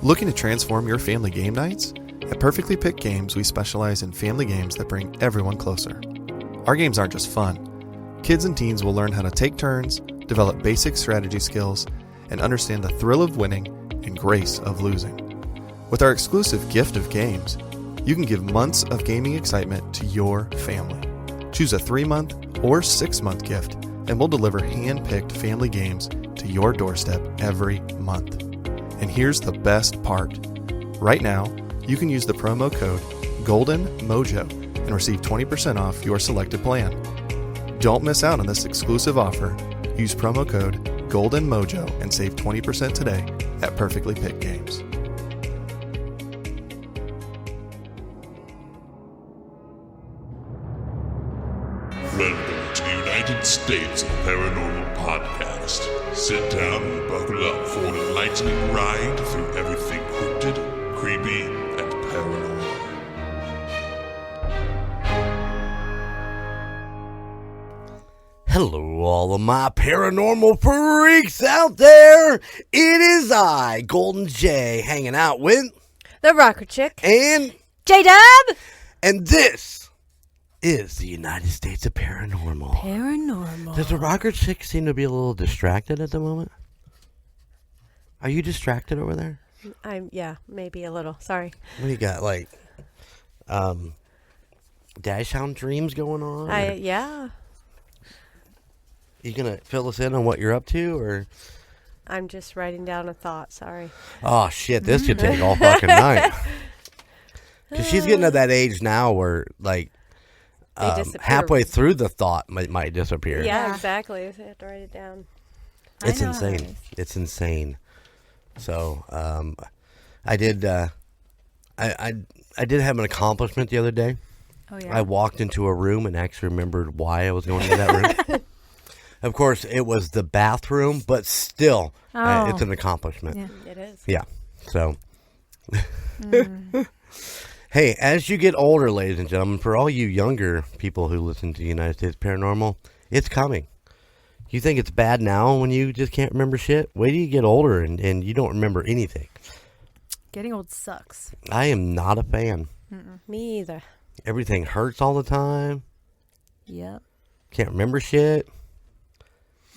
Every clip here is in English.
Looking to transform your family game nights? At Perfectly Picked Games, we specialize in family games that bring everyone closer. Our games aren't just fun. Kids and teens will learn how to take turns, develop basic strategy skills, and understand the thrill of winning and grace of losing. With our exclusive gift of games, you can give months of gaming excitement to your family. Choose a 3-month or 6-month gift, and we'll deliver hand-picked family games to your doorstep every month. And here's the best part. Right now, you can use the promo code GOLDENMOJO and receive 20% off your selected plan. Don't miss out on this exclusive offer. Use promo code GOLDENMOJO and save 20% today at Perfectly Picked Games. Welcome to the United States of Paranormal Podcast. Sit down and buckle up for an enlightening ride through everything cryptid, creepy, and paranormal. Hello, all of my paranormal freaks out there. It is I, Golden J, hanging out with the Rocker Chick and J-Dub. And this is the United States of Paranormal. Paranormal. Does the Rocker Chick seem to be a little distracted at the moment? Are you distracted over there? Yeah, maybe a little. Sorry. What do you got, like, Dash Hound dreams going on? Yeah. You gonna fill us in on what you're up to, or? I'm just writing down a thought. Sorry. Oh shit! This could take all fucking night. Cause she's getting to that age now where, like, halfway through the thought might disappear. Yeah, exactly. I have to write it down. It's insane. It's insane. So, I did have an accomplishment the other day. Oh yeah. I walked into a room and actually remembered why I was going into that room. Of course, it was the bathroom, but still, it's an accomplishment. Yeah. It is. Yeah. So, hey, as you get older, ladies and gentlemen, for all you younger people who listen to United States Paranormal, it's coming. You think it's bad now when you just can't remember shit? Wait till you get older and you don't remember anything. Getting old sucks. I am not a fan. Me either. Everything hurts all the time. Yep. Can't remember shit.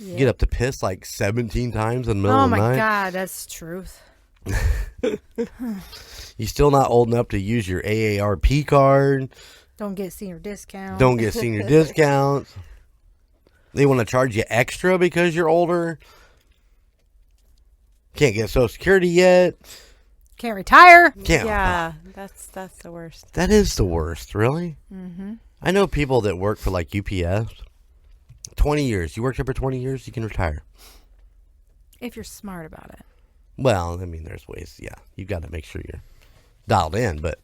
Yep. Get up to piss like 17 times in the middle of the night. Oh my God, that's the truth. You're still not old enough to use your AARP card. Don't get senior discount. Don't get senior discounts. They want to charge you extra because you're older. Can't get Social Security yet. Can't retire. Can't. Yeah, that's the worst. That is the worst, really. Mm-hmm. I know people that work for like UPS. 20 years. You worked there for 20 years, you can retire. If you're smart about it. Well, I mean, there's ways, yeah. You got to make sure you're dialed in, but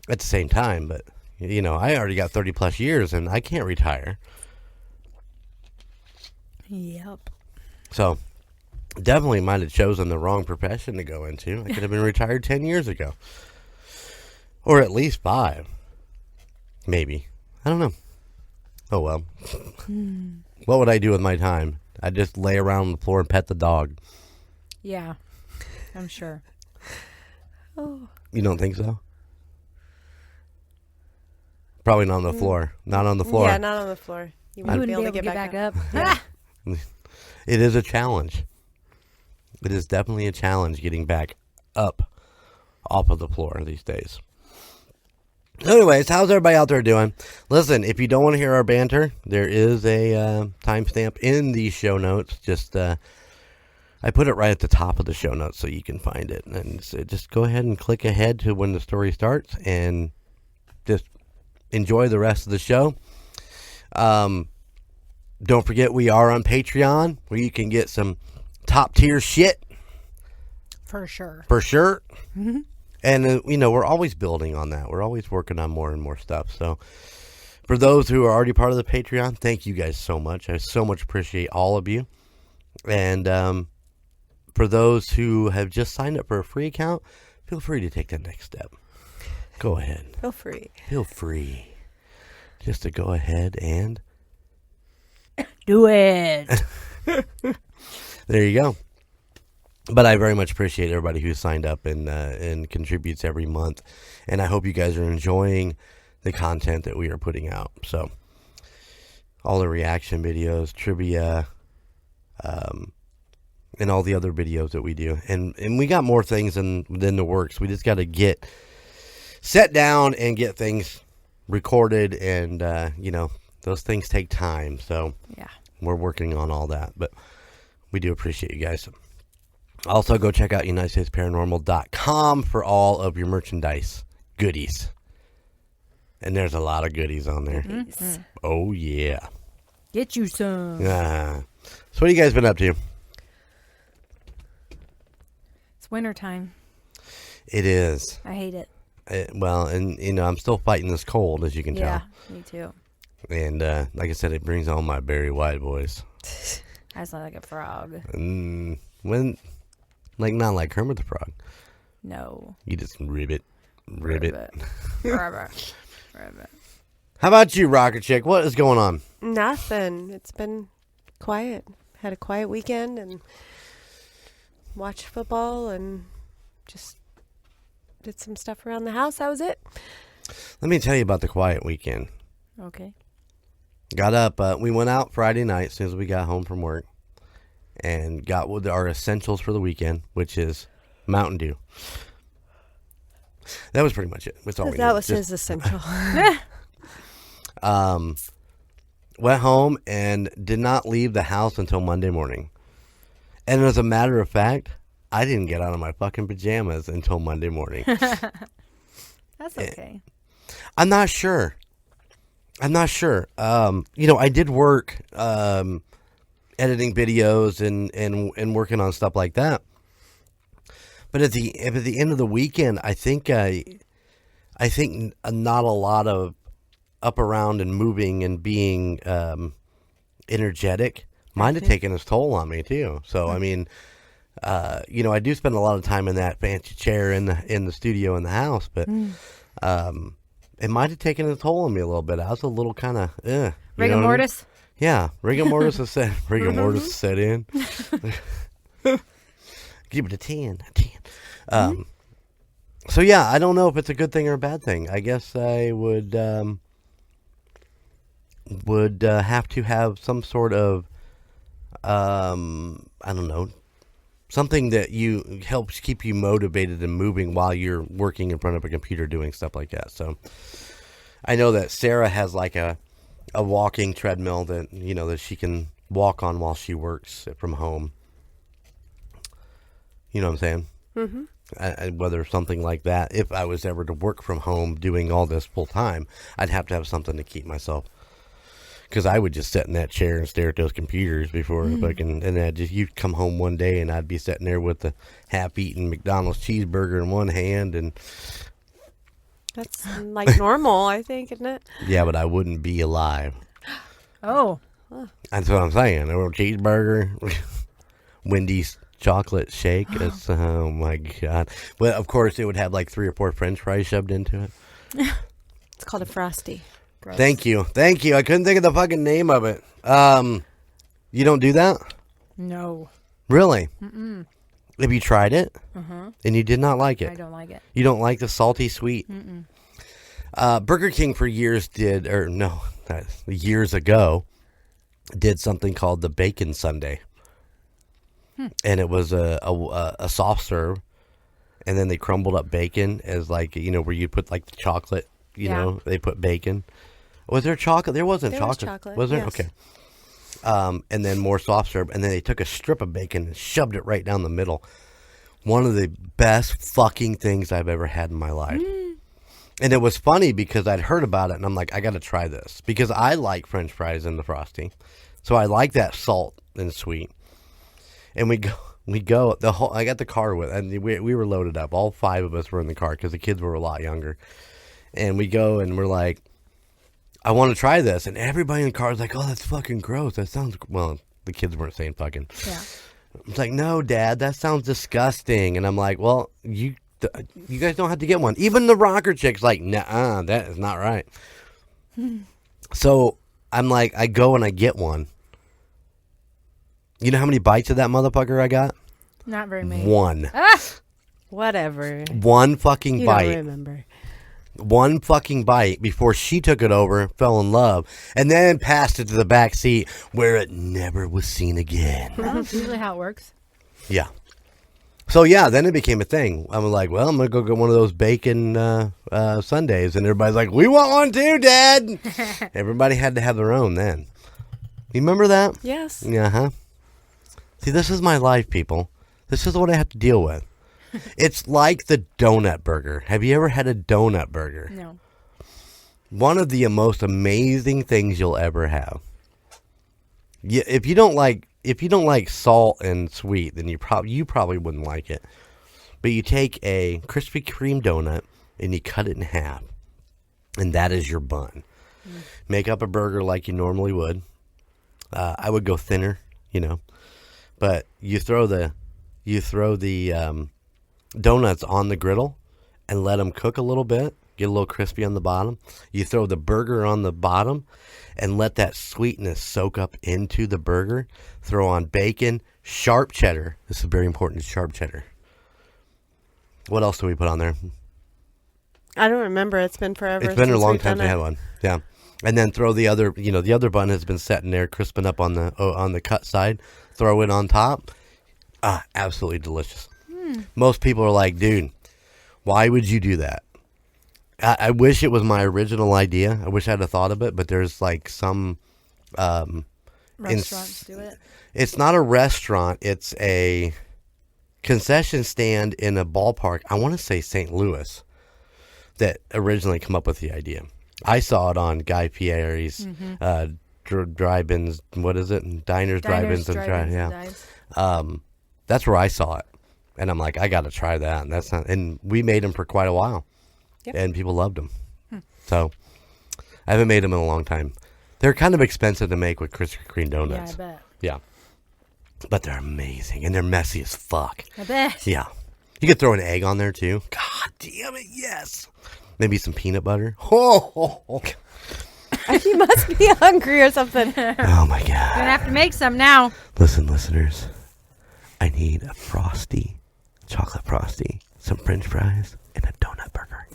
at the same time, but, you know, I already got 30 plus years and I can't retire. Yep. So, definitely might have chosen the wrong profession to go into. I could have been retired 10 years ago. Or at least 5. Maybe. I don't know. Oh, well. What would I do with my time? I'd just lay around on the floor and pet the dog. Yeah, I'm sure. Oh. You don't think so? Probably not on the floor. Not on the floor. Yeah, not on the floor. You wouldn't be able to get back up. Yeah. It is a challenge. It is definitely a challenge getting back up off of the floor these days. Anyways, how's everybody out there doing? Listen, if you don't want to hear our banter, there is a timestamp in the show notes. Just I put it right at the top of the show notes so you can find it. And so just go ahead and click ahead to when the story starts and just enjoy the rest of the show. Don't forget we are on Patreon where you can get some top tier shit. For sure. For sure. Mm-hmm. And, you know, we're always building on that. We're always working on more and more stuff. So, for those who are already part of the Patreon, thank you guys so much. I so much appreciate all of you. And for those who have just signed up for a free account, feel free to take that next step. Go ahead. Feel free. Feel free. Just to go ahead and do it. There you go. But I very much appreciate everybody who signed up and contributes every month. And I hope you guys are enjoying the content that we are putting out. So, all the reaction videos, trivia, and all the other videos that we do. And we got more things in the works. We just got to sit down and get things recorded. And, those things take time. So, Yeah. we're working on all that. But we do appreciate you guys. Also, go check out UnitedStatesParanormal.com for all of your merchandise goodies. And there's a lot of goodies on there. Mm-hmm. Oh, yeah. Get you some. So what have you guys been up to? It's wintertime. It is. I hate it. I'm still fighting this cold, as you can Yeah, tell. me too. And like I said, it brings on my Barry White voice. I sound like a frog. Not like Kermit the Frog. No. You just ribbit. Ribbit. How about you, Rocker Chick? What is going on? Nothing. It's been quiet. Had a quiet weekend and watched football and just did some stuff around the house. That was it. Let me tell you about the quiet weekend. Okay. Got up. We went out Friday night as soon as we got home from work. And got with our essentials for the weekend, which is Mountain Dew. That was pretty much it. That's all we That needed. was his essential. Went home and did not leave the house until Monday morning. And as a matter of fact, I didn't get out of my fucking pajamas until Monday morning. That's okay. I'm not sure. I did work editing videos and working on stuff like that. But at the end of the weekend, I think not a lot of up around and moving and being energetic might have taken its toll on me too. So I mean, I do spend a lot of time in that fancy chair in the studio in the house, but it might have taken its toll on me a little bit. I was a little kind of Rigor mortis? Yeah, rigor mortis is set. Rigor mortis is set in. Give it a 10. So yeah, I don't know if it's a good thing or a bad thing. I guess I would have to have some sort of something that helps keep you motivated and moving while you're working in front of a computer doing stuff like that. So I know that Sarah has like a walking treadmill that that she can walk on while she works from home. You know what I'm saying? Mm-hmm. Whether something like that, if I was ever to work from home doing all this full time, I'd have to have something to keep myself. Because I would just sit in that chair and stare at those computers before you'd come home one day and I'd be sitting there with the half-eaten McDonald's cheeseburger in one hand and. That's like normal, I think, isn't it? Yeah, but I wouldn't be alive. Oh. That's what I'm saying. A little cheeseburger, Wendy's chocolate shake. Oh my God. Well, of course, it would have like 3 or 4 French fries shoved into it. It's called a Frosty. Gross. Thank you. I couldn't think of the fucking name of it. You don't do that? No. Really? Have you tried it? And you did not like it? I don't like it. You don't like the salty sweet? Burger King for years years ago, did something called the Bacon Sundae. And it was a soft serve, and then they crumbled up bacon as where you put like the chocolate, they put bacon. Was there chocolate? There wasn't chocolate. Was chocolate. Was there? Yes. Okay. And then more soft serve, and then they took a strip of bacon and shoved it right down the middle. One of the best fucking things I've ever had in my life. And it was funny because I'd heard about it, and I'm like, I got to try this. Because I like French fries in the Frosty. So I like that salt and sweet. And we go, I got the car with, and we were loaded up. All 5 of us were in the car because the kids were a lot younger. And we go, and we're like, I want to try this. And everybody in the car is like, oh, that's fucking gross. That sounds, well, the kids weren't saying fucking. Yeah. It's like, no, Dad, that sounds disgusting. And I'm like, well, you guys don't have to get one. Even the rocker chick's like, nah, that is not right. So I'm like, I go and I get one. You know how many bites of that motherfucker I got? Not very many. One. Whatever. One fucking You bite. don't remember. One fucking bite before she took it over, fell in love, and then passed it to the back seat where it never was seen again. Well, that's usually how it works. Yeah. So yeah, then it became a thing. I'm like, well, I'm gonna go get one of those bacon sundaes, and everybody's like, we want one too, Dad. Everybody had to have their own then. You remember that? Yes. Yeah. Huh. See, this is my life, people. This is what I have to deal with. It's like the donut burger. Have you ever had a donut burger? No. One of the most amazing things you'll ever have. Yeah, if you don't like salt and sweet, then you probably wouldn't like it. But you take a Krispy Kreme donut and you cut it in half, and that is your bun. Make up a burger like you normally would. I would go thinner, but you throw the donuts on the griddle and let them cook a little bit, get a little crispy on the bottom. You throw the burger on the bottom and let that sweetness soak up into the burger. Throw on bacon, sharp cheddar. This is very important, sharp cheddar. What else do we put on there? I don't remember. It's been forever. It's been a since long we've time done since I it. had one. Yeah. And then throw the other bun has been sitting there crisping up on the cut side. Throw it on top. Absolutely delicious. Most people are like, dude, why would you do that? I wish it was my original idea. I wish I'd have thought of it, but there's like some Restaurants do it. It's not a restaurant. It's a concession stand in a ballpark. I want to say St. Louis that originally come up with the idea. I saw it on Guy Fieri's drive-ins. What is it? Diners, drive-ins, and drive-ins, yeah. dives. That's where I saw it, and I'm like, I got to try that. And that's not. And we made them for quite a while, and people loved them. So I haven't made them in a long time. They're kind of expensive to make with Krispy Kreme donuts. Yeah, I bet. Yeah, but they're amazing, and they're messy as fuck. I bet. Yeah, you could throw an egg on there too. God damn it, yes. Maybe some peanut butter. Oh, You must be hungry or something. oh my You're God. gonna have to make some now. Listen, listeners. I need a Frosty, chocolate Frosty, some French fries, and a donut burger.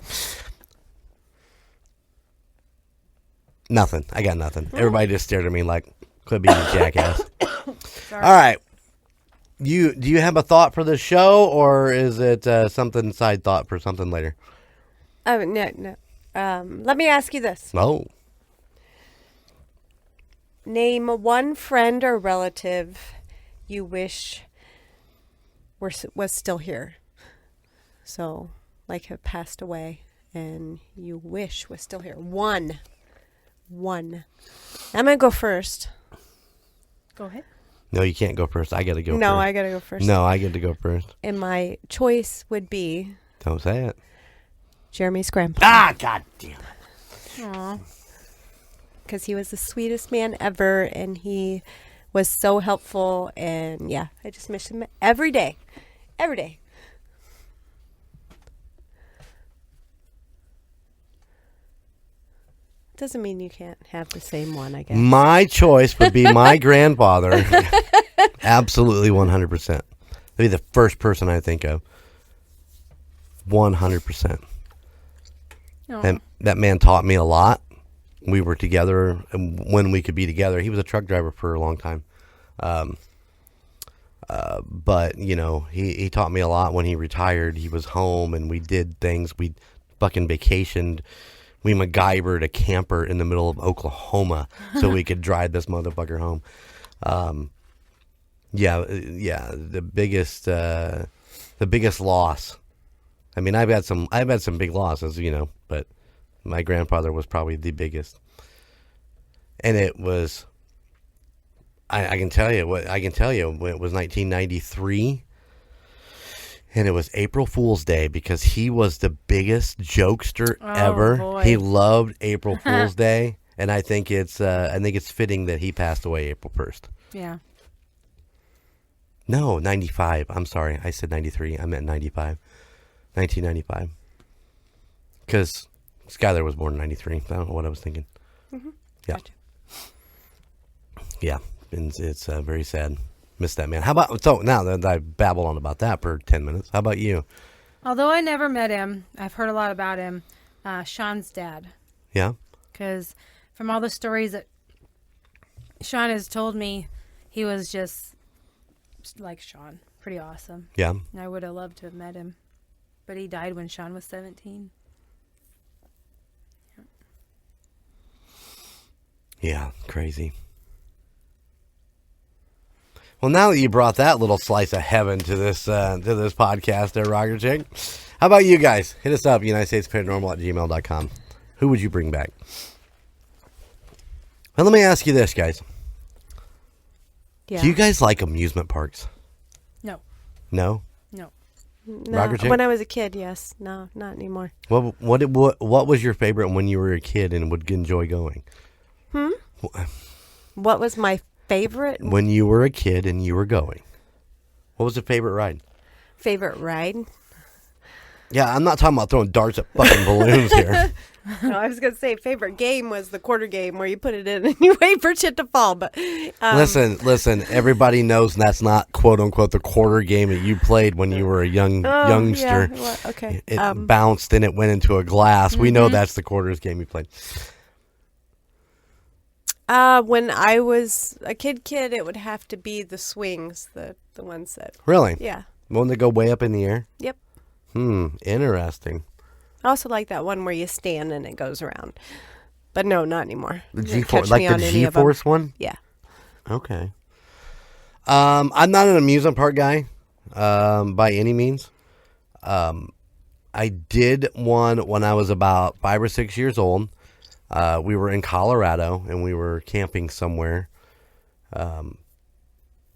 Nothing. I got nothing. Everybody just stared at me like, quit being a jackass. All right. Do you have a thought for the show, or is it something side thought for something later? Oh, no. Let me ask you this. Oh. Name one friend or relative you wish was still here. So, like, have passed away and you wish was still here. One. I'm going to go first. Go ahead. No, you can't go first. I got to go first. No, I got to go first. No, I get to go first. And my choice would be Don't say it. Jeremy's grandpa. Ah, God damn it. Aw. Because he was the sweetest man ever, and he was so helpful, and yeah, I just miss him every day. Every day. Doesn't mean you can't have the same one, I guess. My choice would be my grandfather. Absolutely 100%. That'd be the first person I think of. 100%. Aw. And that man taught me a lot. We were together when we could be together. He was a truck driver for a long time. But, he taught me a lot when he retired. He was home and we did things. We fucking vacationed. We MacGyvered a camper in the middle of Oklahoma so we could drive this motherfucker home. The biggest loss. I mean, I've had some big losses, but my grandfather was probably the biggest. And it was, I can tell you when it was 1993. And it was April Fool's Day because he was the biggest jokester ever. Boy. He loved April Fool's Day, and I think it's fitting that he passed away April 1st. Yeah. No, 95. I'm sorry, I said 93. I meant 95. 1995. Because Skylar was born in 93. I don't know what I was thinking. Mm-hmm. Yeah. Gotcha. Yeah, and it's very sad. Miss that man. How about, so now that I babbled on about that for 10 minutes, how about you? Although I never met him, I've heard a lot about him. Sean's dad. Yeah? Because from all the stories that Sean has told me, he was just like Sean. Pretty awesome. Yeah. And I would have loved to have met him. But he died when Sean was 17. Yeah, crazy. Well, now that you brought that little slice of heaven to this podcast there, Roger Chick, how about you guys? Hit us up, UnitedStatesParanormal@gmail.com. Who would you bring back? Well, let me ask you this, guys. Yeah. Do you guys like amusement parks? No. No? No. No, Roger Chick? when I was a kid, yes. No, not anymore. What was your favorite when you were a kid and would enjoy going? What was my favorite When you were a kid and you were going. What was your favorite ride? ride? Yeah, I'm not talking about throwing darts at fucking balloons here. No, I was going to say favorite game was the quarter game where you put it in and you wait for shit to fall. But Listen. Everybody knows that's not quote unquote the quarter game that you played when you were a youngster. Yeah, well, okay. It bounced and it went into a glass. We know that's the quarters game you played. When I was a kid, it would have to be the swings, the ones that. Really? Yeah. One that go way up in the air? Yep. Interesting. I also like that one where you stand and it goes around. But no, not anymore. The You didn't G-Force, catch like me the on any of 'em. G-Force one? Yeah. Okay. I'm not an amusement park guy, by any means. I did one when I was about 5 or 6 years old. We were in Colorado and we were camping somewhere.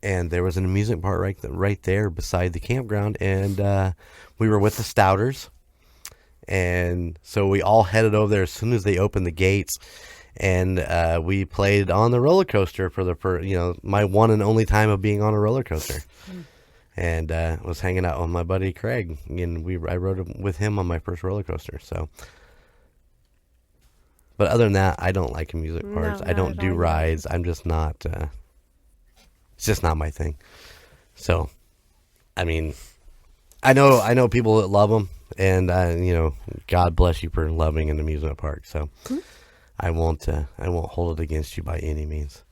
And there was an amusement park right there beside the campground. And we were with the Stouters. And so we all headed over there as soon as they opened the gates. And we played on the roller coaster for my one and only time of being on a roller coaster. And was hanging out with my buddy Craig. And I rode with him on my first roller coaster. So, but other than that, I don't like amusement parks. No, I don't not do at all. rides. I'm just not. It's just not my thing. So, I mean, I know people that love them, and God bless you for loving an amusement park. So, I won't hold it against you by any means.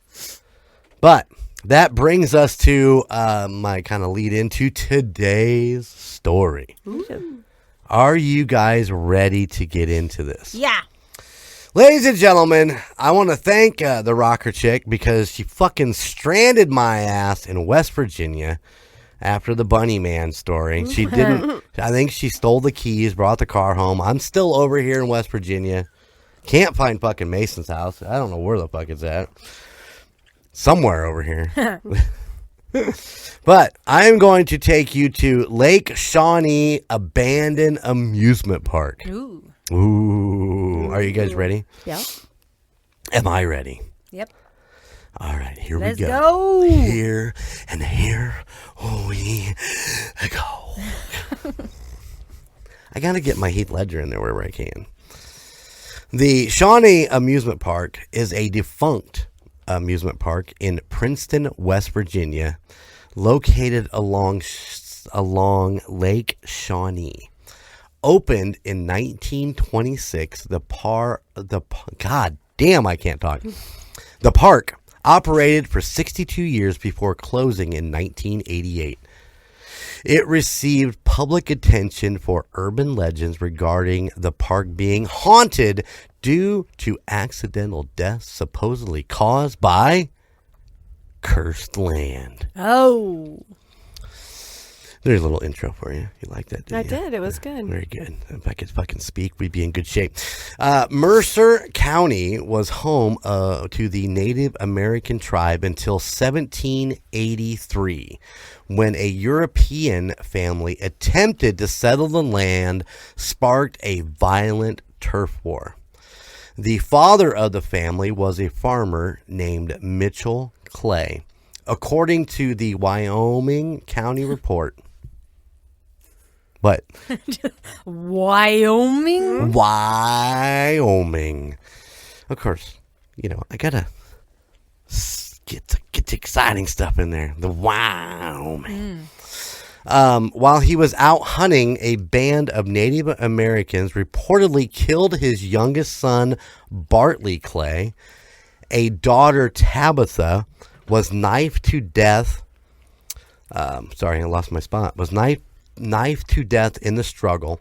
But that brings us to my kind of lead into today's story. Are you guys ready to get into this? Yeah. Ladies and gentlemen, I want to thank the rocker chick because she fucking stranded my ass in West Virginia after the Bunny Man story. She didn't. I think she stole the keys, brought the car home. I'm still over here in West Virginia. Can't find fucking Mason's house. I don't know where the fuck it's at. Somewhere over here. But I am going to take you to Lake Shawnee Abandoned Amusement Park. Ooh. Are you guys ready? Yeah. Am I ready? Yep. All right, here Let's we go. Here we go. I got to get my Heath Ledger in there wherever I can. The Shawnee Amusement Park is a defunct amusement park in Princeton, West Virginia, located along Lake Shawnee. Opened in 1926, God damn, I can't talk. The park operated for 62 years before closing in 1988. It received public attention for urban legends regarding the park being haunted due to accidental deaths supposedly caused by cursed land. Oh. There's a little intro for you. You like that, didn't I you? did. It was good. Very good. If I could fucking speak, we'd be in good shape. Mercer County was home to the Native American tribe until 1783, when a European family attempted to settle the land, sparked a violent turf war. The father of the family was a farmer named Mitchell Clay. According to the Wyoming County Report, what? Wyoming? Wyoming. Of course, I gotta get gets exciting stuff in there. The wow, man. While he was out hunting, a band of Native Americans reportedly killed his youngest son, Bartley Clay. A daughter, Tabitha, was knifed to death. Sorry, I lost my spot. Was knifed to death in the struggle.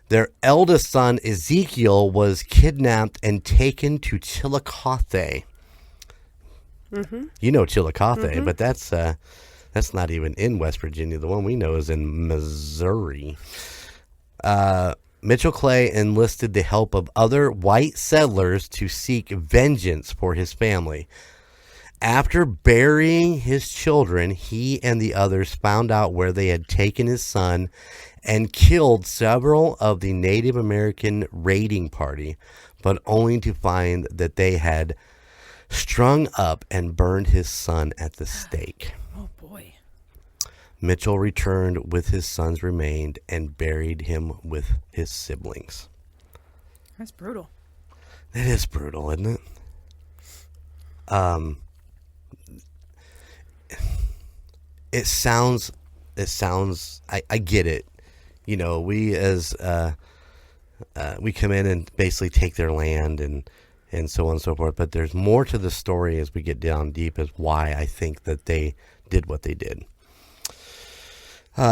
Their eldest son, Ezekiel, was kidnapped and taken to Chillicothe. Mm-hmm. You know Chillicothe, but that's not even in West Virginia. The one we know is in Missouri. Mitchell Clay enlisted the help of other white settlers to seek vengeance for his family. After burying his children, he and the others found out where they had taken his son and killed several of the Native American raiding party, but only to find that they had strung up and burned his son at the stake. Oh, boy. Mitchell returned with his son's remains and buried him with his siblings. That's brutal. It is brutal, isn't it? It sounds, I get it. You know, we as, we come in and basically take their land and so on and so forth. But there's more to the story as we get down deep as why I think that they did what they did.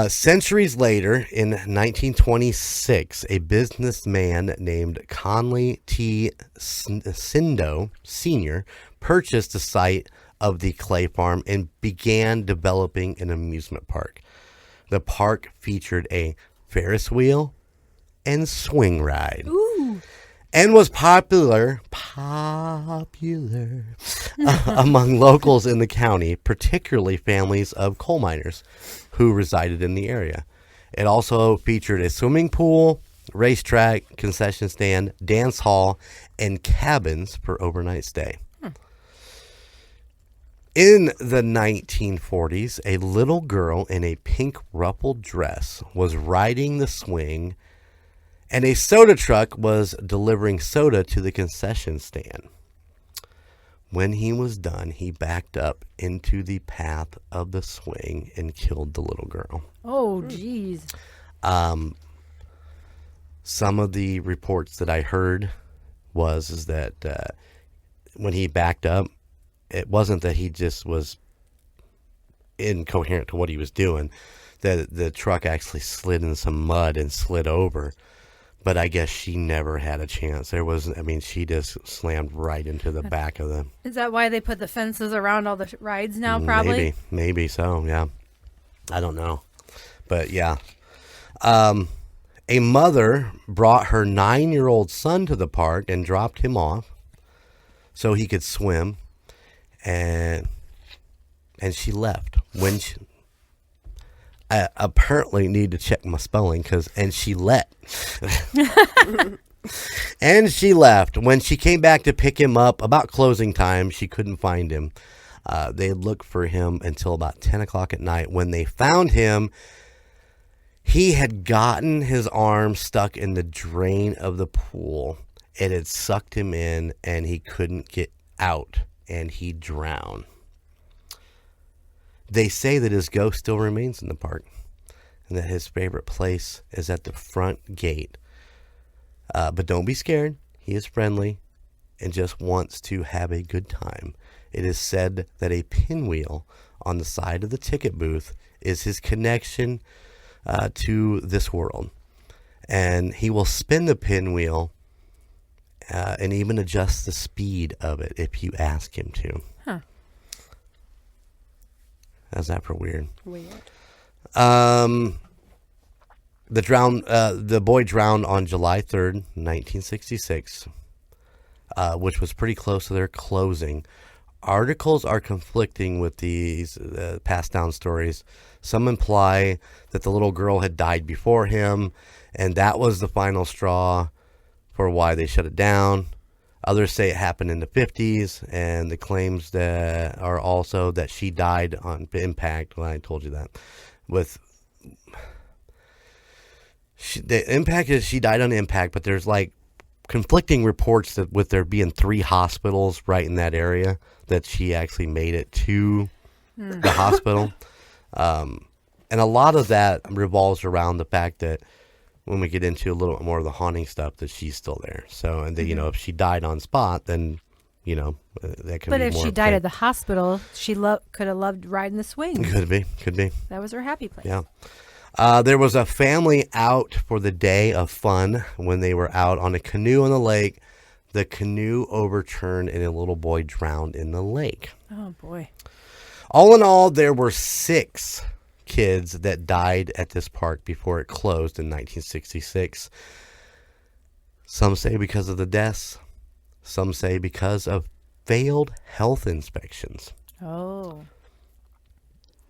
Centuries later, in 1926, a businessman named Conley T. Sindo Sr. purchased the site of the Clay Farm and began developing an amusement park. The park featured a Ferris wheel and swing ride. Ooh. And was popular among locals in the county, particularly families of coal miners who resided in the area. It also featured a swimming pool, racetrack, concession stand, dance hall, and cabins for overnight stay. In the 1940s, a little girl in a pink ruffled dress was riding the swing, and a soda truck was delivering soda to the concession stand. When he was done, he backed up into the path of the swing and killed the little girl. Oh, jeez. Some of the reports that I heard is that when he backed up, it wasn't that he just was incoherent to what he was doing. That the truck actually slid in some mud and slid over. But I guess she never had a chance. She just slammed right into the back of them. Is that why they put the fences around all the rides now, probably? Maybe so, yeah. I don't know. But, yeah. A mother brought her 9-year-old son to the park and dropped him off so he could swim. And she left. I apparently need to check my spelling and she left. And she left. When she came back to pick him up about closing time, she couldn't find him. They looked for him until about 10 o'clock at night. When they found him, he had gotten his arm stuck in the drain of the pool. It had sucked him in and he couldn't get out and he drowned. They say that his ghost still remains in the park and that his favorite place is at the front gate. But don't be scared. He is friendly and just wants to have a good time. It is said that a pinwheel on the side of the ticket booth is his connection to this world. And he will spin the pinwheel and even adjust the speed of it if you ask him to. Huh. How's that for weird? Weird. The boy drowned on July 3rd, 1966, which was pretty close to their closing. Articles are conflicting with these passed down stories. Some imply that the little girl had died before him, and that was the final straw for why they shut it down. Others say it happened in the 50s, and the claims that are also that she died on impact. Well, I told you that. The impact is she died on impact, but there's like conflicting reports that with there being 3 hospitals right in that area that she actually made it to the hospital. And a lot of that revolves around the fact that when we get into a little bit more of the haunting stuff, that she's still there. So, and that, you know, if she died on spot, then, you know, that could be more. But if she died at the hospital, she could have loved riding the swing. Could be. That was her happy place. Yeah. There was a family out for the day of fun when they were out on a canoe on the lake. The canoe overturned and a little boy drowned in the lake. Oh, boy. All in all, there were 6 kids that died at this park before it closed in 1966. Some say because of the deaths. Some say because of failed health inspections. Oh.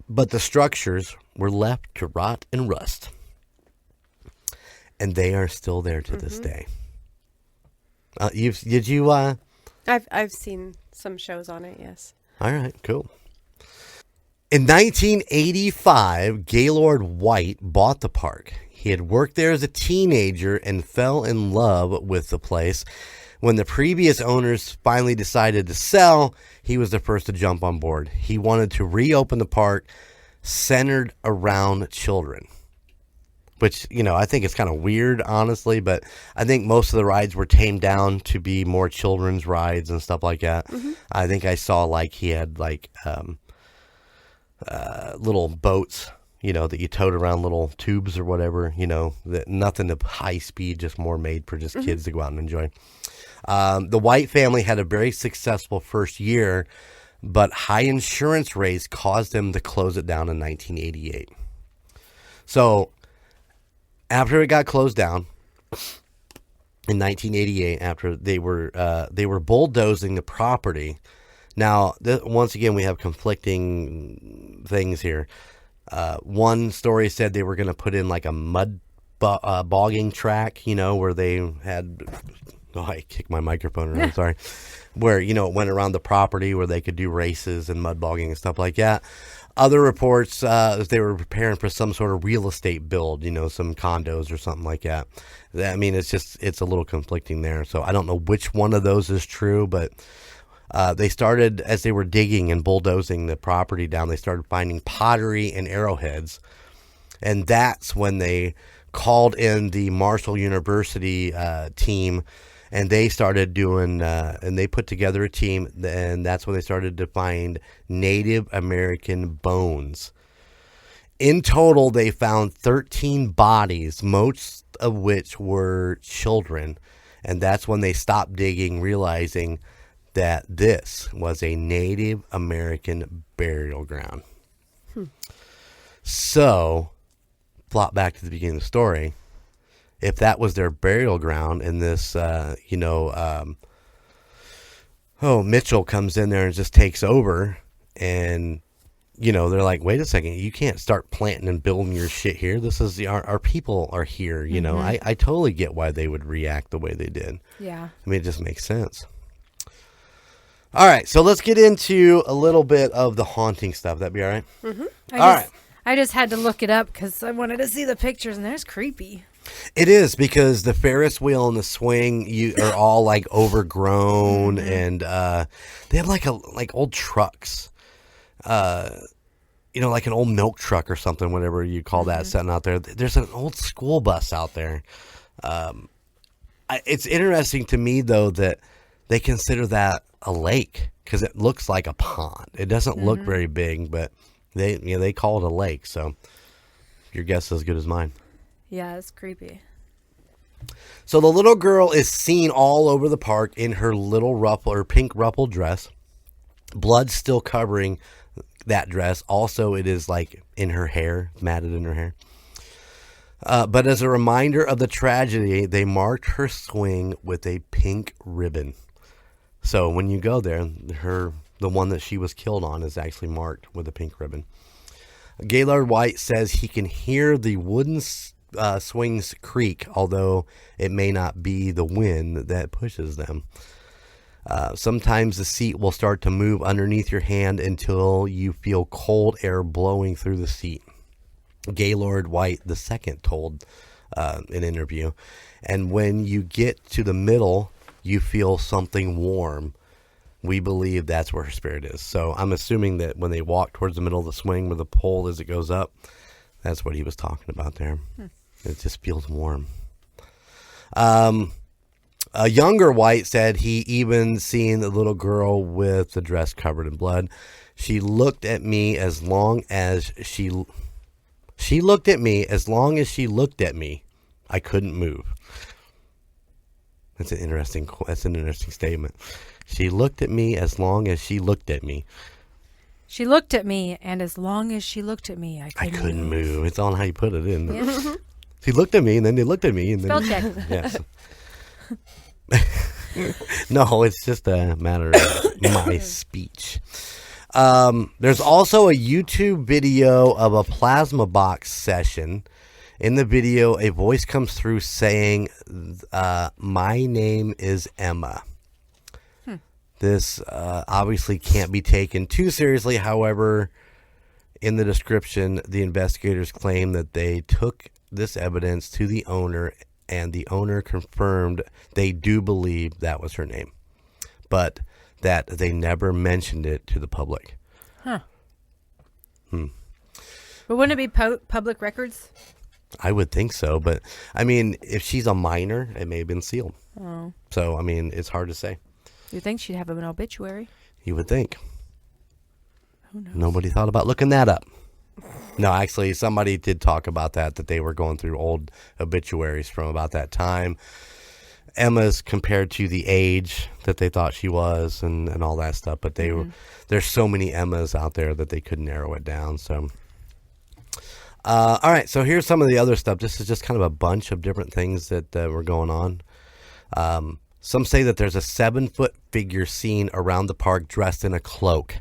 But the structures were left to rot and rust. And they are still there to this day. Did you? I've seen some shows on it. Yes. All right, cool. In 1985, Gaylord White bought the park. He had worked there as a teenager and fell in love with the place. When the previous owners finally decided to sell, he was the first to jump on board. He wanted to reopen the park centered around children, which, you know, I think it's kind of weird, honestly, but I think most of the rides were tamed down to be more children's rides and stuff like that. I think I saw, like, he had, like, little boats, you know, that you towed around, little tubes or whatever, you know, that nothing to high speed, just more made for just kids to go out and enjoy. The White family had a very successful first year, but high insurance rates caused them to close it down in 1988. So after it got closed down in 1988, after they were bulldozing the property. Now, once again, we have conflicting things here. One story said they were going to put in like a mud bogging track, you know, where they had... Oh, I kicked my microphone around, sorry. Where, you know, it went around the property where they could do races and mud bogging and stuff like that. Other reports, they were preparing for some sort of real estate build, you know, some condos or something like that. I mean, it's a little conflicting there. So I don't know which one of those is true, but they started, as they were digging and bulldozing the property down, they started finding pottery and arrowheads. And that's when they called in the Marshall University team, and they started doing, and they put together a team, and that's when they started to find Native American bones. In total, they found 13 bodies, most of which were children, and that's when they stopped digging, realizing that this was a Native American burial ground. So, flop back to the beginning of the story. If that was their burial ground, and this, Mitchell comes in there and just takes over, and, you know, they're like, wait a second, you can't start planting and building your shit here. This is our people are here, you know. I totally get why they would react the way they did. Yeah. I mean, it just makes sense. All right, so let's get into a little bit of the haunting stuff. That'd be all right? I just had to look it up because I wanted to see the pictures, and there's creepy. It is, because the Ferris wheel and the swing are all like overgrown, and they have like old trucks, you know, like an old milk truck or something, whatever you call that, sitting out there. There's an old school bus out there. It's interesting to me though that they consider that a lake because it looks like a pond. It doesn't look very big, but they call it a lake. So your guess is as good as mine. Yeah, it's creepy. So the little girl is seen all over the park in her pink ruffled dress. Blood still covering that dress. Also, it is like in her hair, matted in her hair. But as a reminder of the tragedy, they marked her swing with a pink ribbon. So when you go there, the one that she was killed on is actually marked with a pink ribbon. Gaylord White says he can hear the wooden swings creak, although it may not be the wind that pushes them. Sometimes the seat will start to move underneath your hand until you feel cold air blowing through the seat. Gaylord White II told an interview. And when you get to the middle, you feel something warm. We believe that's where her spirit is. So I'm assuming that when they walk towards the middle of the swing where the pole as it goes up, that's what he was talking about there. It just feels warm. A younger white said he even seen the little girl with the dress covered in blood. She looked at me as long as she looked at me as long as she looked at me. I couldn't move. That's an interesting statement. She looked at me as long as she looked at me. She looked at me, and as long as she looked at me, I couldn't move. It's on how you put it in. Yeah. She looked at me, and then they looked at me, and then Spell check. yes. No, it's just a matter of my speech. There's also a YouTube video of a plasma box session. In the video, a voice comes through saying, my name is Emma. This obviously can't be taken too seriously. However, in the description, the investigators claim that they took this evidence to the owner, and the owner confirmed they do believe that was her name, but that they never mentioned it to the public. Huh. But wouldn't it be public records? I would think so, but I mean, if she's a minor, it may have been sealed. Oh. So, I mean, it's hard to say. You'd think she'd have an obituary. You would think. Who knows? Nobody thought about looking that up. No, actually, somebody did talk about that they were going through old obituaries from about that time. Emma's compared to the age that they thought she was and all that stuff, but there's so many Emmas out there that they couldn't narrow it down. So, all right, so here's some of the other stuff. This is just kind of a bunch of different things that were going on. Some say that there's a 7-foot figure seen around the park dressed in a cloak.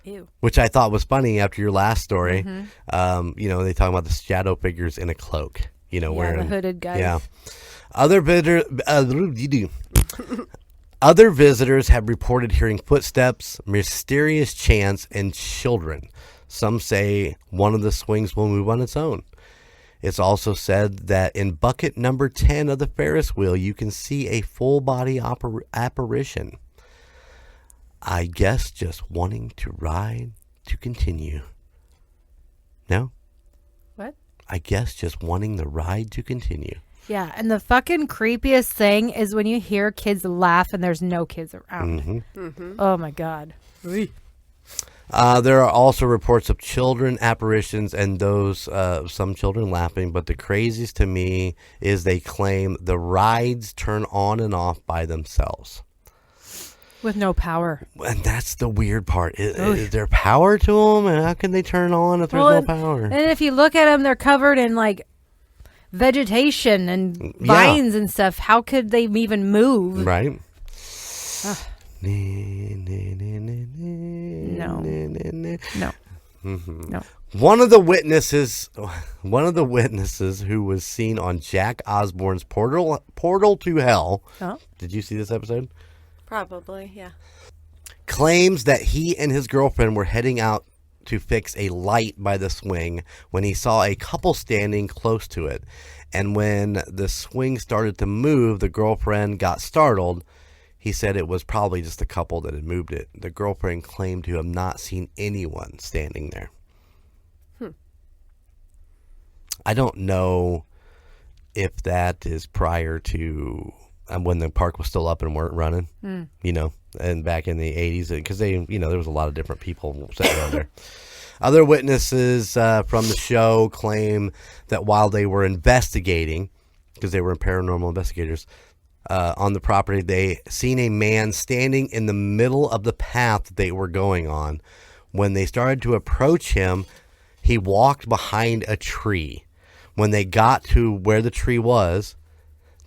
Ew. Which I thought was funny after your last story. They talk about the shadow figures in a cloak. Wearing the hooded guys. Yeah. Other visitors have reported hearing footsteps, mysterious chants, and children. Some say one of the swings will move on its own. It's also said that in bucket number 10 of the Ferris wheel, you can see a full body apparition. I guess just wanting to ride to continue. No? What? I guess just wanting the ride to continue. Yeah, and the fucking creepiest thing is when you hear kids laugh and there's no kids around. Oh my God. There are also reports of children apparitions and those some children laughing, but the craziest to me is they claim the rides turn on and off by themselves. With no power. And that's the weird part. Is there power to them? And how can they turn on if there's no power? And if you look at them, they're covered in like vegetation and vines and stuff. How could they even move? Right. No. No. One of the witnesses who was seen on Jack Osborne's Portal to Hell. Oh. Did you see this episode? Probably, yeah. Claims that he and his girlfriend were heading out to fix a light by the swing when he saw a couple standing close to it. And when the swing started to move, the girlfriend got startled. He said it was probably just a couple that had moved it. The girlfriend claimed to have not seen anyone standing there. I don't know if that is prior to when the park was still up and weren't running, and back in the 80s, because there was a lot of different people sitting around there. Other witnesses from the show claim that while they were investigating, because they were paranormal investigators, on the property, they seen a man standing in the middle of the path that they were going on. When they started to approach him, he walked behind a tree. When they got to where the tree was,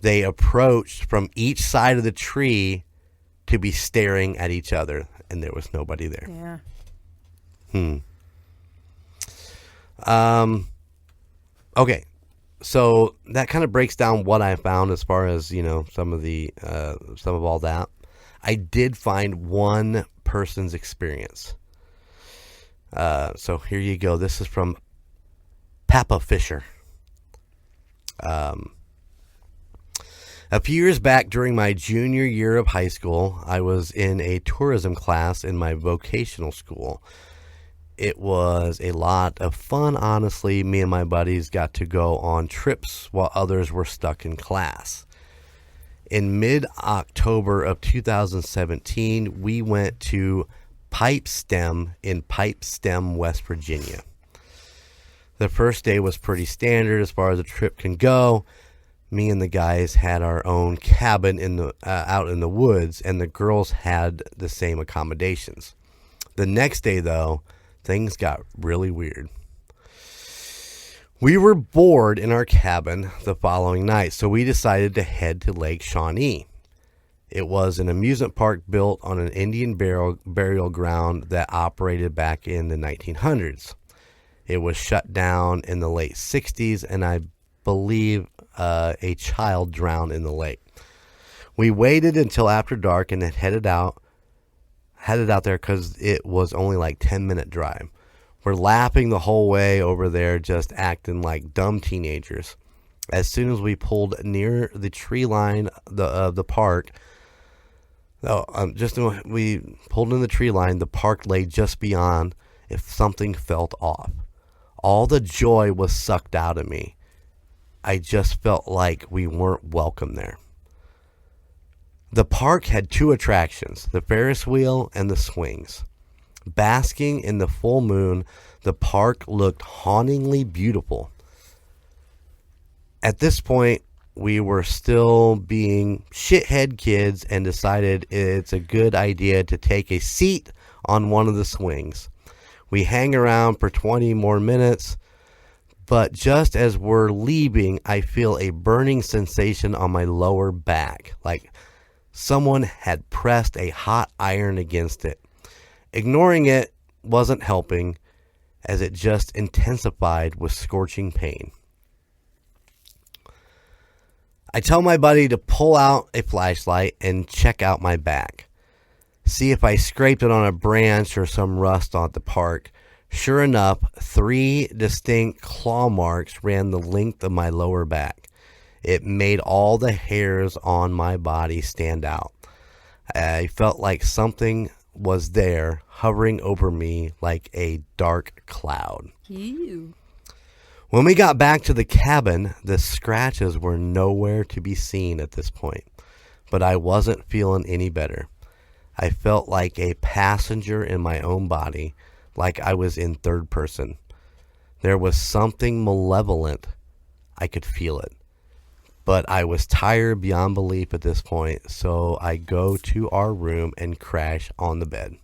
they approached from each side of the tree to be staring at each other, and there was nobody there. Yeah. Okay. So that kind of breaks down what I found as far as, some of all that. I did find one person's experience. So here you go. This is from Papa Fisher. A few years back during my junior year of high school, I was in a tourism class in my vocational school. It was a lot of fun, honestly. Me and my buddies got to go on trips while others were stuck in class. In mid-October of 2017, we went to Pipestem in Pipestem, West Virginia. The first day was pretty standard as far as a trip can go. Me and the guys had our own cabin out in the woods, and the girls had the same accommodations. The next day, though, things got really weird. We were bored in our cabin the following night, so we decided to head to Lake Shawnee. It was an amusement park built on an Indian burial ground that operated back in the 1900s. It was shut down in the late 60s, and I believe a child drowned in the lake. We waited until after dark and then headed out there because it was only like 10-minute drive. We're laughing the whole way over there, just acting like dumb teenagers. As soon as we pulled near the tree line of the park, we pulled in the tree line, the park lay just beyond. If something felt off, all the joy was sucked out of me. I just felt like we weren't welcome there. The park had two attractions, the Ferris wheel and the swings. Basking in the full moon, the park looked hauntingly beautiful. At this point, we were still being shithead kids and decided it's a good idea to take a seat on one of the swings. We hang around for 20 more minutes, but just as we're leaving, I feel a burning sensation on my lower back, like someone had pressed a hot iron against it. Ignoring it wasn't helping, as it just intensified with scorching pain. I tell my buddy to pull out a flashlight and check out my back. See if I scraped it on a branch or some rust on the park. Sure enough, 3 distinct claw marks ran the length of my lower back. It made all the hairs on my body stand out. I felt like something was there, hovering over me like a dark cloud. Ew. When we got back to the cabin, the scratches were nowhere to be seen at this point, but I wasn't feeling any better. I felt like a passenger in my own body, like I was in third person. There was something malevolent. I could feel it. But I was tired beyond belief at this point, so I go to our room and crash on the bed.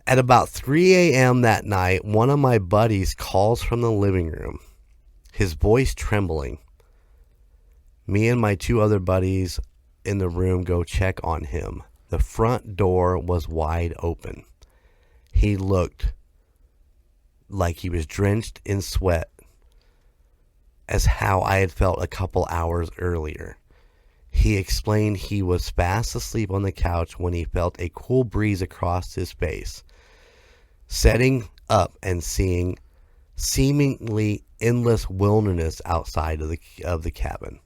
At about 3 a.m. that night, one of my buddies calls from the living room, his voice trembling. Me and my 2 other buddies in the room go check on him. The front door was wide open. He looked like he was drenched in sweat, as how I had felt a couple hours earlier. He explained he was fast asleep on the couch when he felt a cool breeze across his face, setting up and seeing seemingly endless wilderness outside of the cabin.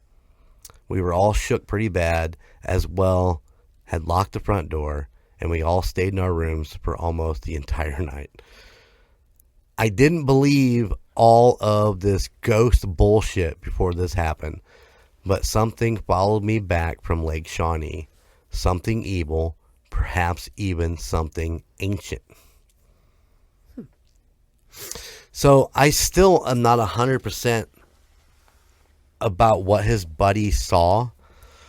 We were all shook pretty bad, as well had locked the front door, and we all stayed in our rooms for almost the entire night. I didn't believe all of this ghost bullshit before this happened, but something followed me back from Lake Shawnee. Something evil, perhaps even something ancient. So I still am not 100% about what his buddy saw.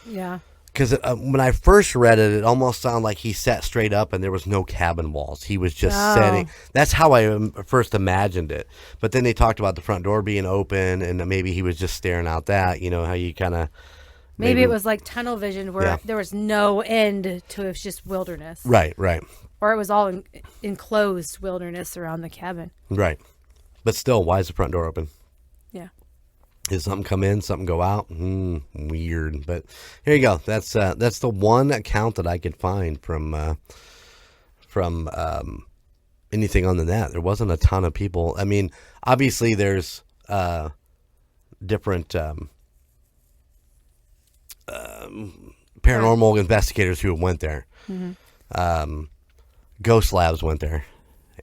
Yeah. Because when I first read it, it almost sounded like he sat straight up and there was no cabin walls. He was just sitting. That's how I first imagined it. But then they talked about the front door being open, and maybe he was just staring out that, you know, how you kind of... Maybe it was like tunnel vision where there was no end to it. It was just wilderness. Right. Or it was all enclosed wilderness around the cabin. Right. But still, why is the front door open? Yeah. Did something come in, something go out? Weird. But here you go. That's the one account that I could find from anything on the net. There wasn't a ton of people. I mean, obviously there's different paranormal investigators who went there. Ghost Labs went there,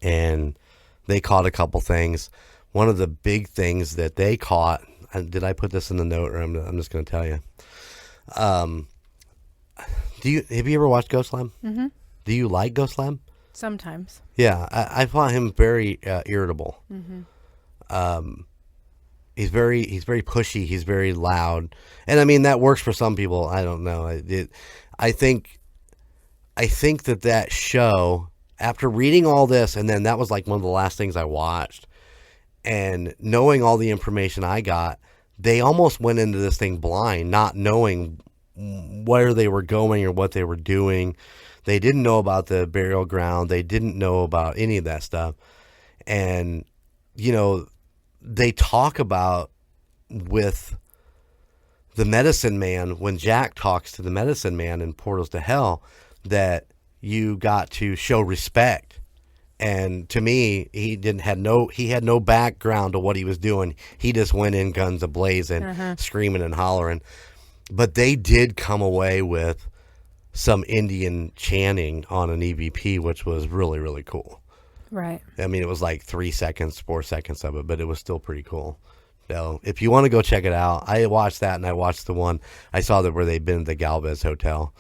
and they caught a couple things. One of the big things that they caught, did I put this in the note, or I'm just going to tell you? Have you ever watched Ghost Lab? Mm-hmm. Do you like Ghost Lab? Sometimes. Yeah, I found him very irritable. Mm-hmm. He's very pushy. He's very loud, and I mean that works for some people. I don't know. I think that show, after reading all this, and then that was like one of the last things I watched, and knowing all the information I got, they almost went into this thing blind, not knowing where they were going or what they were doing. They didn't know about the burial ground. They didn't know about any of that stuff. And, they talk about with the medicine man, when Jack talks to the medicine man in Portals to Hell, that you got to show respect. And to me, he had no background to what he was doing. He just went in guns a-blazing, screaming and hollering. But they did come away with some Indian chanting on an EVP, which was really, really cool. Right. I mean, it was like 4 seconds of it, but it was still pretty cool. So if you want to go check it out, I watched that, and I watched the one I saw that where they'd been at the Galvez Hotel.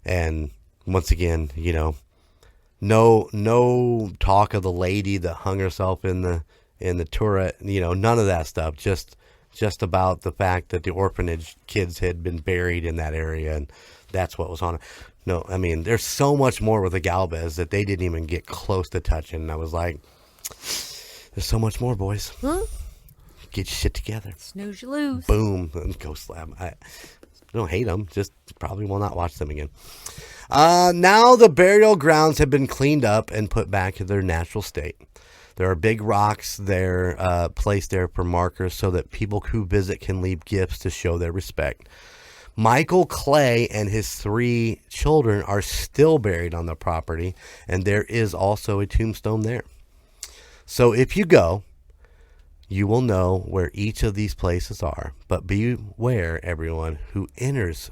And once again, no talk of the lady that hung herself in the turret, none of that stuff. Just about the fact that the orphanage kids had been buried in that area, and that's what was on it. No, I mean, there's so much more with the Galvez that they didn't even get close to touching. And I was like, there's so much more, boys. Huh? Get your shit together. Snooze, you lose. Boom. Ghost Lab. I don't hate them. Just probably will not watch them again. Now the burial grounds have been cleaned up and put back in their natural state. There are big rocks there, placed there for markers so that people who visit can leave gifts to show their respect. Michael Clay and his 3 children are still buried on the property, and there is also a tombstone there. So if you go, you will know where each of these places are. But beware, everyone who enters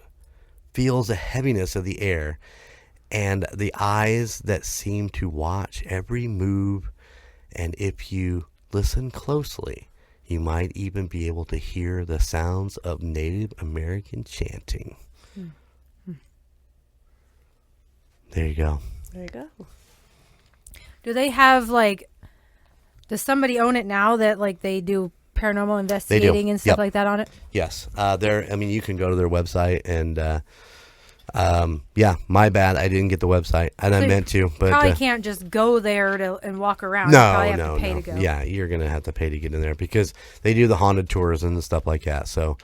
feels a heaviness of the air and the eyes that seem to watch every move. And if you listen closely, you might even be able to hear the sounds of Native American chanting. Mm-hmm. There you go. There you go. Do they have, does somebody own it now that, they do paranormal investigating and stuff like that on it? Yes. You can go to their website and, my bad. I didn't get the website, and I meant to, but probably can't just go there and walk around. No, you probably have to pay to go. Yeah, you're gonna have to pay to get in there because they do the haunted tours and stuff like that. So,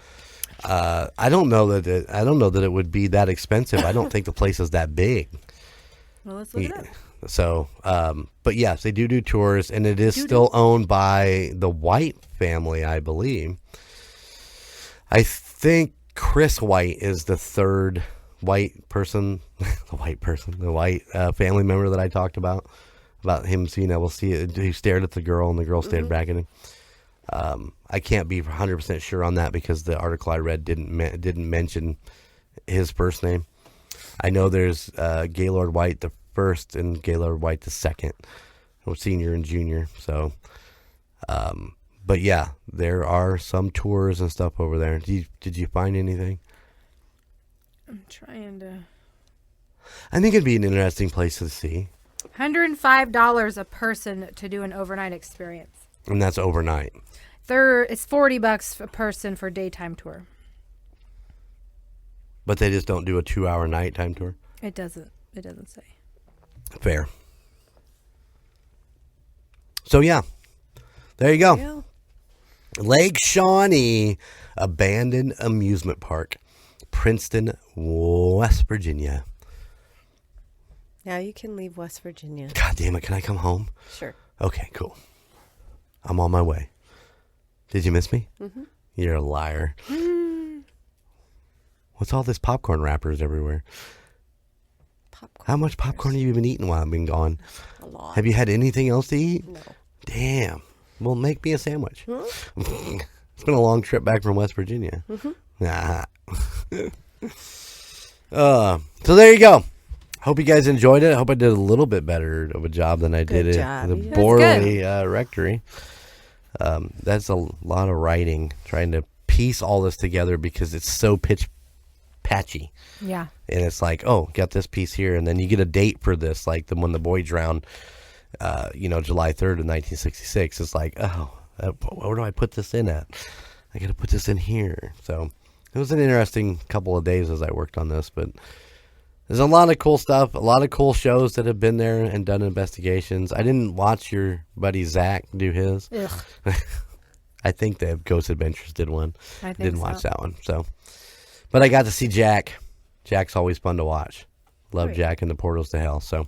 I don't know that it would be that expensive. I don't think the place is that big. Well, let's look it up. So, but yes, they do tours, and it is still owned by the White family, I believe. I think Chris White is the third white person, the white family member that I talked about him seeing that. We'll see it. He stared at the girl, and the girl stared back at him. I can't be 100% sure on that because the article I read didn't mention his first name. I know there's Gaylord White the first and Gaylord White the second, senior and junior. So, but yeah, there are some tours and stuff over there. Did you find anything? I'm trying to. I think it'd be an interesting place to see. $105 a person to do an overnight experience. And that's overnight. It's $40 a person for daytime tour. But they just don't do a 2-hour nighttime tour? It doesn't say. Fair. So yeah, there you go. Yeah. Lake Shawnee Abandoned Amusement Park, Princeton, West Virginia. Now you can leave West Virginia. God damn it, can I come home? Sure. Okay, cool. I'm on my way. Did you miss me? Mm-hmm. You're a liar. What's all this popcorn wrappers everywhere? Popcorn. How much popcorn have you been eating while I've been gone? A lot. Have you had anything else to eat? No. Damn. Well, make me a sandwich. Huh? It's been a long trip back from West Virginia. Mm-hmm. Nah. So there you go. Hope you guys enjoyed it. I hope I did a little bit better of a job than I did Good at job. the That's Borley Rectory. That's a lot of writing, trying to piece all this together because it's so pitch patchy. Yeah. And it's like, oh, got this piece here, and then you get a date for this, like when the boy drowned, July 3rd of 1966. It's like, oh, where do I put this in at? I got to put this in here. So it was an interesting couple of days as I worked on this, but there's a lot of cool stuff, a lot of cool shows that have been there and done investigations. I didn't watch your buddy Zach do his. Ugh. I think the Ghost Adventures did one. I think Didn't so. watch that one. So, but I got to see Jack. Jack's always fun to watch. Love Jack and the Portals to Hell. So,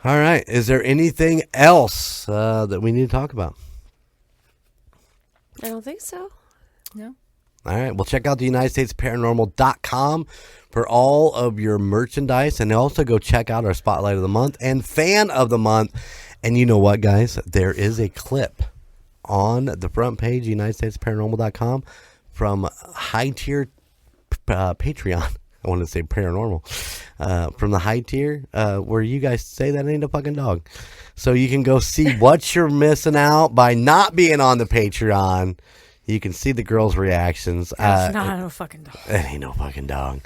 All right. Is there anything else that we need to talk about? I don't think so. No. All right. Well, check out the UnitedStatesParanormal.com for all of your merchandise. And also go check out our Spotlight of the Month and Fan of the Month. And you know what, guys? There is a clip on the front page, UnitedStatesParanormal.com, from high tier Patreon. I want to say paranormal. From the high tier, where you guys say that ain't a fucking dog. So you can go see what you're missing out by not being on the Patreon. You can see the girls' reactions. It's not no fucking dog. It ain't no fucking dog.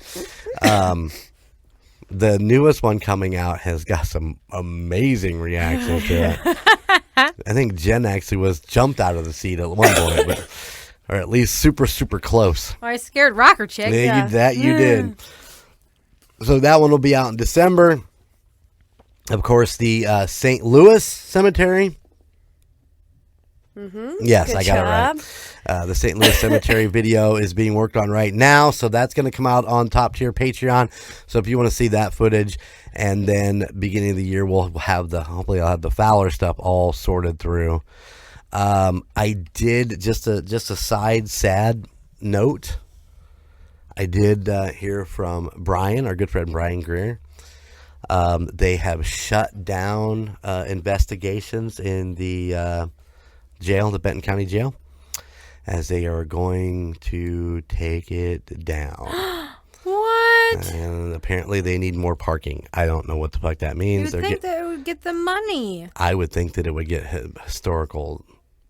The newest one coming out has got some amazing reactions to it. I think Jen actually was jumped out of the seat at one point, or at least super, super close. Well, I scared Rocker Chick. Yeah, you did. So that one will be out in December. Of course, the St. Louis Cemetery. Yes, Good I got it right. The St. Louis Cemetery video is being worked on right now, so that's going to come out on top tier Patreon. So if you want to see that footage, and then beginning of the year we'll have hopefully I'll have the Fowler stuff all sorted through. I did just a side sad note. I did hear from Brian, our good friend Brian Greer. They have shut down investigations in the jail, the Benton County Jail, as they are going to take it down. What? And apparently they need more parking. I don't know what the fuck that means. You'd think that it would get the money. I would think that it would get Historical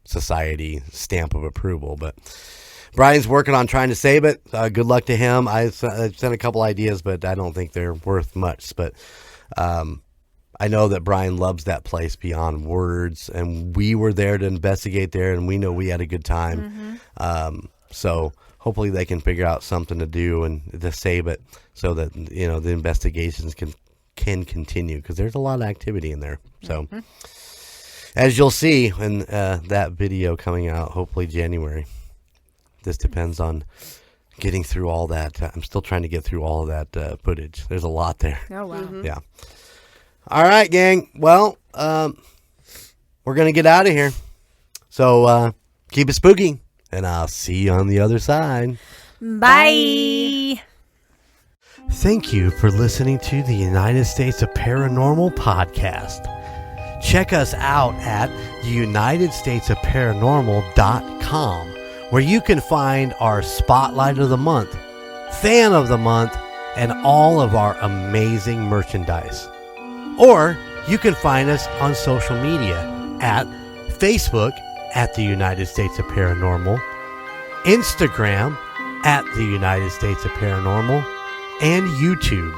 Society stamp of approval, but Brian's working on trying to save it. Good luck to him. I've sent a couple ideas, but I don't think they're worth much. But I know that Brian loves that place beyond words, and we were there to investigate there, and we know we had a good time. So hopefully they can figure out something to do and to save it so that the investigations can continue, because there's a lot of activity in there. So as you'll see in that video coming out, hopefully January. This depends on getting through all that. I'm still trying to get through all of that footage. There's a lot there. Oh, wow. Yeah. All right, gang. Well, we're going to get out of here. So keep it spooky, and I'll see you on the other side. Bye. Thank you for listening to the United States of Paranormal podcast. Check us out at UnitedStatesOfParanormal.com, where you can find our Spotlight of the Month, Fan of the Month, and all of our amazing merchandise. Or you can find us on social media at Facebook at the United States of Paranormal, Instagram at the United States of Paranormal, and YouTube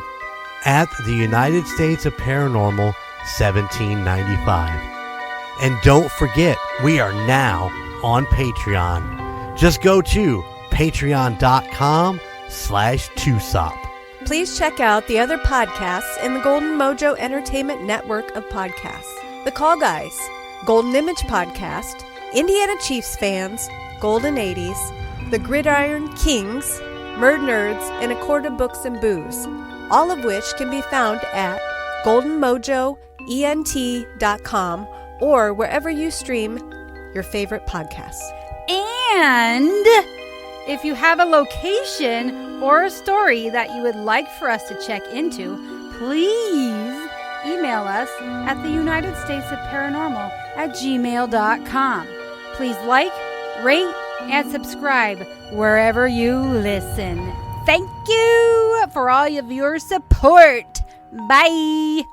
at the United States of Paranormal 1795. And don't forget, we are now on Patreon. Just go to patreon.com/2sop. Please check out the other podcasts in the Golden Mojo Entertainment Network of podcasts. The Call Guys, Golden Image Podcast, Indiana Chiefs Fans, Golden 80s, The Gridiron Kings, Murd Nerds, and A Quart of Books and Booze, all of which can be found at goldenmojoent.com or wherever you stream your favorite podcasts. And if you have a location or a story that you would like for us to check into, please email us at the United States of Paranormal at gmail.com. Please like, rate, and subscribe wherever you listen. Thank you! for all of your support. Bye.